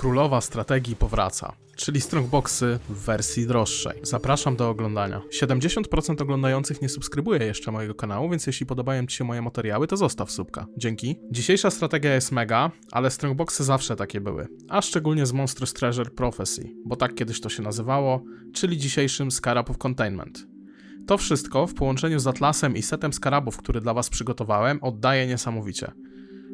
Królowa strategii powraca, czyli Strongboxy w wersji droższej. Zapraszam do oglądania. 70% oglądających nie subskrybuje jeszcze mojego kanału, więc jeśli podobają Ci się moje materiały, to zostaw subka. Dzięki. Dzisiejsza strategia jest mega, ale Strongboxy zawsze takie były. A szczególnie z Monstrous Treasure Prophecy, bo tak kiedyś to się nazywało, czyli dzisiejszym Scarab of Containment. To wszystko w połączeniu z Atlasem i setem skarabów, który dla Was przygotowałem, oddaje niesamowicie.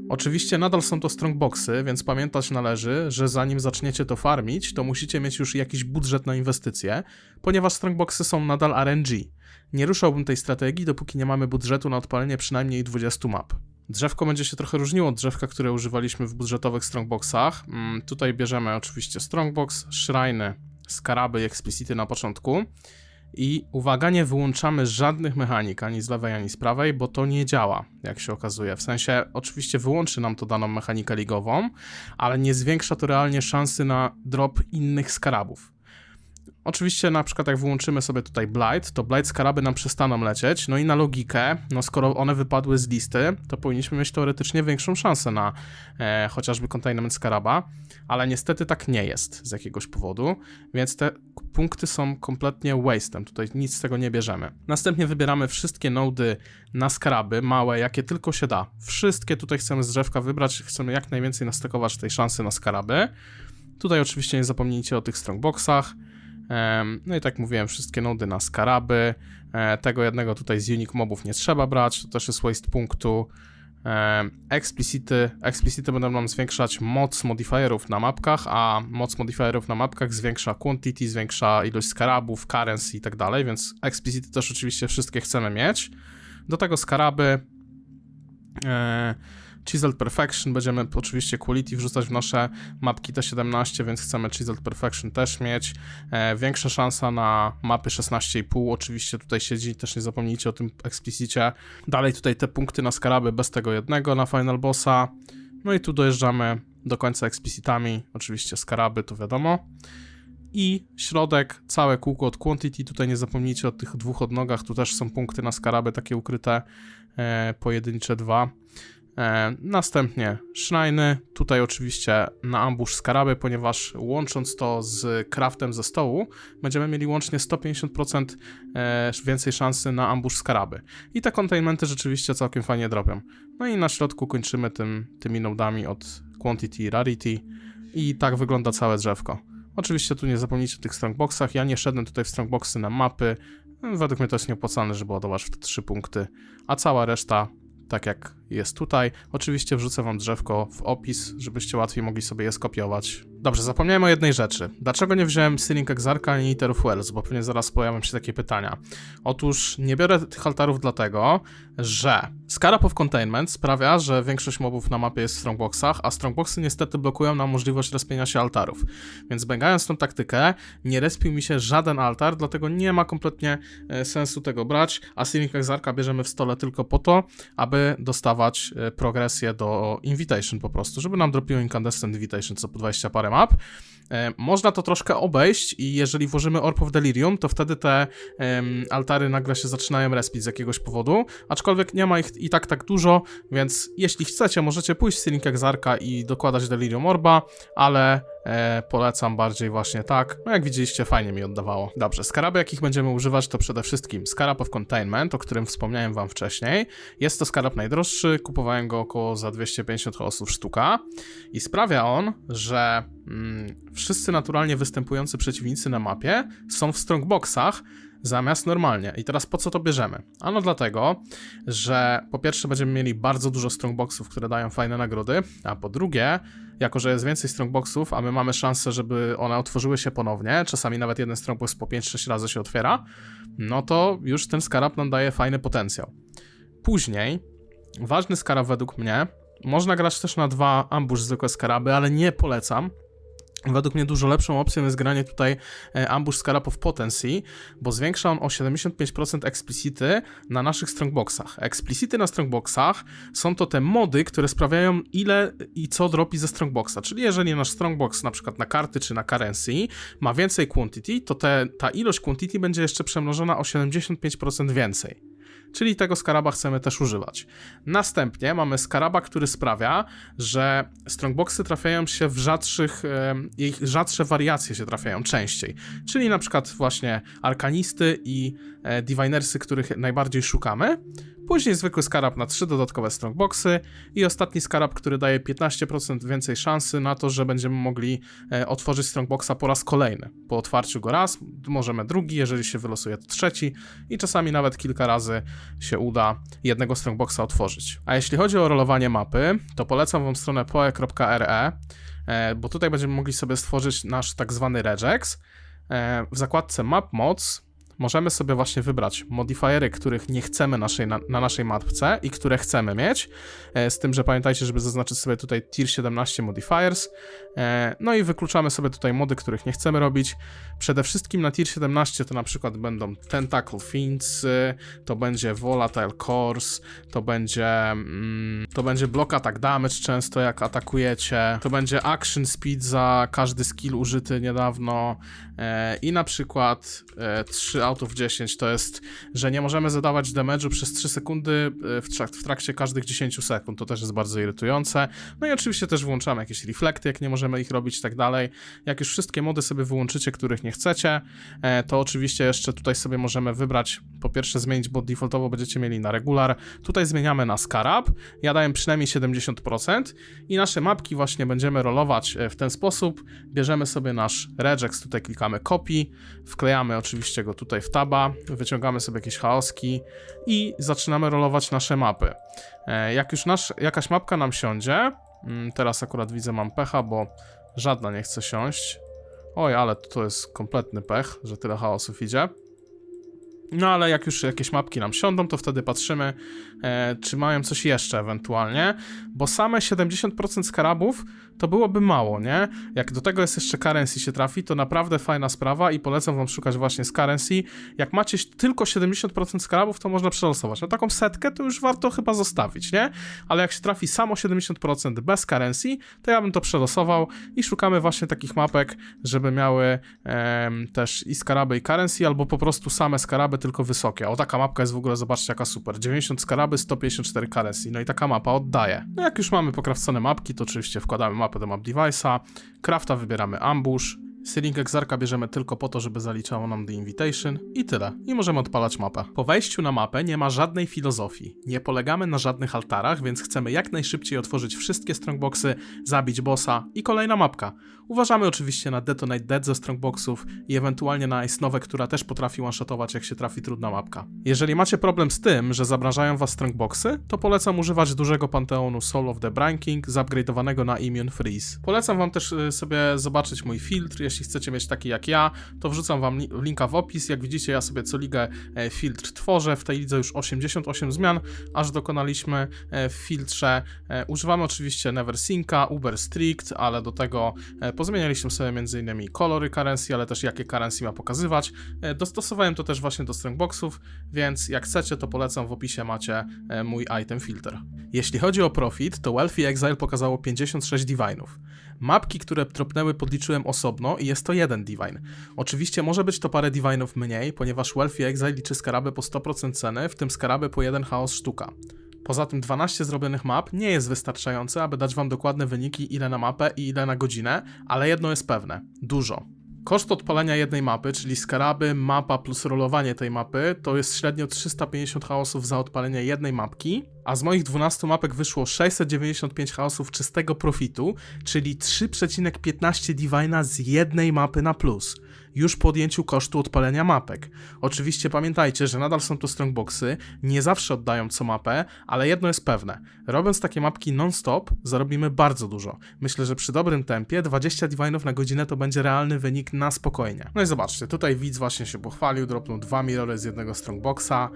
Oczywiście nadal są to Strongboxy, więc pamiętać należy, że zanim zaczniecie to farmić, to musicie mieć już jakiś budżet na inwestycje, ponieważ Strongboxy są nadal RNG. Nie ruszałbym tej strategii, dopóki nie mamy budżetu na odpalenie przynajmniej 20 map. Drzewko będzie się trochę różniło od drzewka, które używaliśmy w budżetowych Strongboxach. Tutaj bierzemy oczywiście Strongbox, Shriny, skaraby i Explicity na początku. I uwaga, nie wyłączamy żadnych mechanik, ani z lewej, ani z prawej, bo to nie działa, jak się okazuje. W sensie, oczywiście wyłączy nam to daną mechanikę ligową, ale nie zwiększa to realnie szansy na drop innych skarabów. Oczywiście na przykład jak wyłączymy sobie tutaj Blight, to Blight skaraby nam przestaną lecieć, no i na logikę, no skoro one wypadły z listy, to powinniśmy mieć teoretycznie większą szansę na chociażby containment skaraba, ale niestety tak nie jest z jakiegoś powodu, więc te punkty są kompletnie waste'em, tutaj nic z tego nie bierzemy. Następnie wybieramy wszystkie nody na skaraby, małe, jakie tylko się da. Wszystkie tutaj chcemy z drzewka wybrać, chcemy jak najwięcej nastakować tej szansy na skaraby. Tutaj oczywiście nie zapomnijcie o tych strongboxach. No i tak mówiłem, wszystkie nody na skaraby. Tego jednego tutaj z unique mobów nie trzeba brać, to też jest waste punktu. Explicity będą nam zwiększać moc modifierów na mapkach, a moc modifierów na mapkach zwiększa quantity, zwiększa ilość skarabów, currency i tak dalej, więc Explicity też oczywiście wszystkie chcemy mieć. Do tego skaraby. Chiseled Perfection, będziemy oczywiście Quality wrzucać w nasze mapki T17, więc chcemy Chiseled Perfection też mieć. Większa szansa na mapy 16,5, oczywiście tutaj siedzi, też nie zapomnijcie o tym Explicicie. Dalej tutaj te punkty na skaraby bez tego jednego na Final Bossa. No i tu dojeżdżamy do końca Explicitami, oczywiście skaraby, to wiadomo. I środek, całe kółko od Quantity, tutaj nie zapomnijcie o tych dwóch odnogach, tu też są punkty na skaraby, takie ukryte, pojedyncze dwa. Następnie Shriny, tutaj oczywiście na ambush skaraby, ponieważ łącząc to z craftem ze stołu, będziemy mieli łącznie 150% więcej szansy na ambush skaraby. I te containmenty rzeczywiście całkiem fajnie dropią. No i na środku kończymy tymi nodami od Quantity i Rarity i tak wygląda całe drzewko. Oczywiście tu nie zapomnijcie o tych strongboxach, ja nie szedłem tutaj w strongboxy na mapy, według mnie to jest nieopłacalne, żeby ładować w te 3 punkty, a cała reszta tak jak jest tutaj. Oczywiście wrzucę wam drzewko w opis, żebyście łatwiej mogli sobie je skopiować. Dobrze, zapomniałem o jednej rzeczy. Dlaczego nie wziąłem Sealing Exarcha ani Eater of Wells? Bo pewnie zaraz pojawią się takie pytania. Otóż nie biorę tych altarów dlatego, że Scarab of Containment sprawia, że większość mobów na mapie jest w strongboxach, a strongboxy niestety blokują nam możliwość respienia się altarów. Więc bęgając tą taktykę, nie respił mi się żaden altar, dlatego nie ma kompletnie sensu tego brać, a Sealing Exarcha bierzemy w stole tylko po to, aby dostawać progresję do Invitation po prostu, żeby nam dropiło Incandescent Invitation co po 20 parę map. Można to troszkę obejść i jeżeli włożymy Orb of Delirium, to wtedy te altary nagle się zaczynają respić z jakiegoś powodu, aczkolwiek nie ma ich i tak dużo, więc jeśli chcecie, możecie pójść w Sealing Exarcha i dokładać Delirium Orba, ale polecam bardziej właśnie tak. No jak widzieliście, fajnie mi oddawało. Dobrze, skaraby jakich będziemy używać to przede wszystkim Scarab of Containment, o którym wspomniałem wam wcześniej. Jest to skarab najdroższy, kupowałem go około za 250 osób sztuka i sprawia on, że wszyscy naturalnie występujący przeciwnicy na mapie są w strongboxach zamiast normalnie. I teraz po co to bierzemy? Ano dlatego, że po pierwsze będziemy mieli bardzo dużo strongboxów, które dają fajne nagrody, a po drugie, jako że jest więcej strongboxów, a my mamy szansę, żeby one otworzyły się ponownie, czasami nawet jeden strongbox po 5-6 razy się otwiera, no to już ten skarab nam daje fajny potencjał. Później, ważny skarab według mnie, można grać też na 2 ambush zwykłe skaraby, ale nie polecam. Według mnie dużo lepszą opcją jest granie tutaj Ambush Scarab of Potency, bo zwiększa on o 75% Explicity na naszych strongboxach. Explicity na strongboxach są to te mody, które sprawiają ile i co dropi ze strongboxa, czyli jeżeli nasz strongbox na przykład na karty czy na currency ma więcej quantity, to ta ilość quantity będzie jeszcze przemnożona o 75% więcej. czyli tego skaraba chcemy też używać. Następnie mamy skaraba, który sprawia, że strongboxy trafiają się w ich rzadsze wariacje się trafiają częściej, czyli na przykład właśnie arkanisty i divinersy, których najbardziej szukamy. Później zwykły skarab na 3 dodatkowe strongboxy i ostatni skarab, który daje 15% więcej szansy na to, że będziemy mogli otworzyć strongboxa po raz kolejny. Po otwarciu go raz, możemy drugi, jeżeli się wylosuje to trzeci i czasami nawet kilka razy się uda jednego strongboxa otworzyć. A jeśli chodzi o rolowanie mapy, to polecam wam stronę poe.re, bo tutaj będziemy mogli sobie stworzyć nasz tak zwany regex. W zakładce Map Mods możemy sobie właśnie wybrać modifiery, których nie chcemy na naszej mapce i które chcemy mieć, z tym, że pamiętajcie, żeby zaznaczyć sobie tutaj tier 17 modifiers, no i wykluczamy sobie tutaj mody, których nie chcemy robić. Przede wszystkim na tier 17 to na przykład będą Tentacle Fiends, to będzie Volatile Cores, to będzie Block Attack Damage często jak atakujecie, to będzie Action Speed za każdy skill użyty niedawno i na przykład 3 out of 10 to jest, że nie możemy zadawać damage'u przez 3 sekundy w trakcie każdych 10 sekund, to też jest bardzo irytujące. No i oczywiście też włączamy jakieś reflekty, jak nie możemy ich robić i tak dalej. Jak już wszystkie mody sobie wyłączycie, których nie chcecie, to oczywiście jeszcze tutaj sobie możemy wybrać, po pierwsze zmienić, bo defaultowo będziecie mieli na regular, tutaj zmieniamy na scarab, ja daję przynajmniej 70% i nasze mapki właśnie będziemy rolować w ten sposób, bierzemy sobie nasz regex, tutaj klikamy copy, wklejamy oczywiście go tutaj w taba, wyciągamy sobie jakieś chaoski i zaczynamy rolować nasze mapy. Jak już jakaś mapka nam siądzie, teraz akurat widzę mam pecha, bo żadna nie chce siąść. Oj, ale to jest kompletny pech, że tyle chaosów idzie. No ale jak już jakieś mapki nam siądą, to wtedy patrzymy, czy mają coś jeszcze ewentualnie, bo same 70% skarabów to byłoby mało, nie? Jak do tego jest jeszcze currency się trafi, to naprawdę fajna sprawa i polecam wam szukać właśnie z currency. Jak macie tylko 70% skarabów, to można przelosować. No taką setkę to już warto chyba zostawić, nie? Ale jak się trafi samo 70% bez currency, to ja bym to przelosował i szukamy właśnie takich mapek, żeby miały też i skaraby i currency, albo po prostu same skaraby, tylko wysokie. O, taka mapka jest w ogóle, zobaczcie jaka super. 90 skaraby, 154 currency. No i taka mapa oddaje. No jak już mamy pokrawcone mapki, to oczywiście wkładamy mapę do map device'a, crafta wybieramy ambush, Sealing Exarcha bierzemy tylko po to, żeby zaliczało nam The Invitation i tyle. I możemy odpalać mapę. Po wejściu na mapę nie ma żadnej filozofii. Nie polegamy na żadnych altarach, więc chcemy jak najszybciej otworzyć wszystkie strongboxy, zabić bossa i kolejna mapka. Uważamy oczywiście na Detonate Dead ze strongboxów i ewentualnie na Ice Nowę, która też potrafi one-shotować, jak się trafi trudna mapka. Jeżeli macie problem z tym, że zabrażają was strongboxy, to polecam używać dużego panteonu Soul of the Brine King, zupgrade'owanego na Immune Freeze. Polecam wam też sobie zobaczyć mój filtr. Jeśli chcecie mieć taki jak ja, to wrzucam wam linka w opis. Jak widzicie, ja sobie co ligę filtr tworzę. W tej lidze już 88 zmian, aż dokonaliśmy w filtrze. Używamy oczywiście Neversync'a, Uber Strict, ale do tego pozmienialiśmy sobie m.in. kolory currency, ale też jakie currency ma pokazywać. Dostosowałem to też właśnie do strongboxów, więc jak chcecie, to polecam, w opisie macie mój item filter. Jeśli chodzi o profit, to Wealthy Exile pokazało 56 divine'ów. Mapki, które dropnęły, podliczyłem osobno i jest to jeden divine. Oczywiście może być to parę divine'ów mniej, ponieważ Wealthy Exile liczy skaraby po 100% ceny, w tym skaraby po 1 chaos sztuka. Poza tym 12 zrobionych map nie jest wystarczające, aby dać wam dokładne wyniki, ile na mapę i ile na godzinę, ale jedno jest pewne – dużo. Koszt odpalenia jednej mapy, czyli skaraby, mapa plus rolowanie tej mapy, to jest średnio 350 chaosów za odpalenie jednej mapki, a z moich 12 mapek wyszło 695 chaosów czystego profitu, czyli 3,15 divine'a z jednej mapy na plus, już po odjęciu kosztu odpalenia mapek. Oczywiście pamiętajcie, że nadal są to strongboxy, nie zawsze oddają co mapę, ale jedno jest pewne, robiąc takie mapki non-stop zarobimy bardzo dużo. Myślę, że przy dobrym tempie 20 divine'ów na godzinę to będzie realny wynik na spokojnie. No i zobaczcie, tutaj widz właśnie się pochwalił, dropnął 2 mirrory z jednego strongboxa,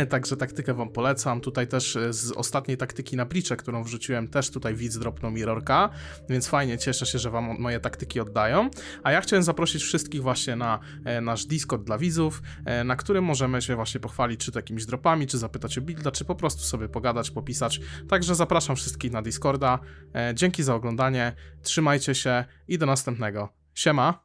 także taktykę wam polecam. Tutaj też z ostatniej taktyki na Breache, którą wrzuciłem, też tutaj widz dropnął mirrorka, więc fajnie, cieszę się, że wam moje taktyki oddają. A ja chciałem zaprosić wszystkich właśnie na nasz Discord dla widzów, na którym możemy się właśnie pochwalić czy to jakimiś dropami, czy zapytać o builda, czy po prostu sobie pogadać, popisać. Także zapraszam wszystkich na Discorda. Dzięki za oglądanie, trzymajcie się i do następnego. Siema!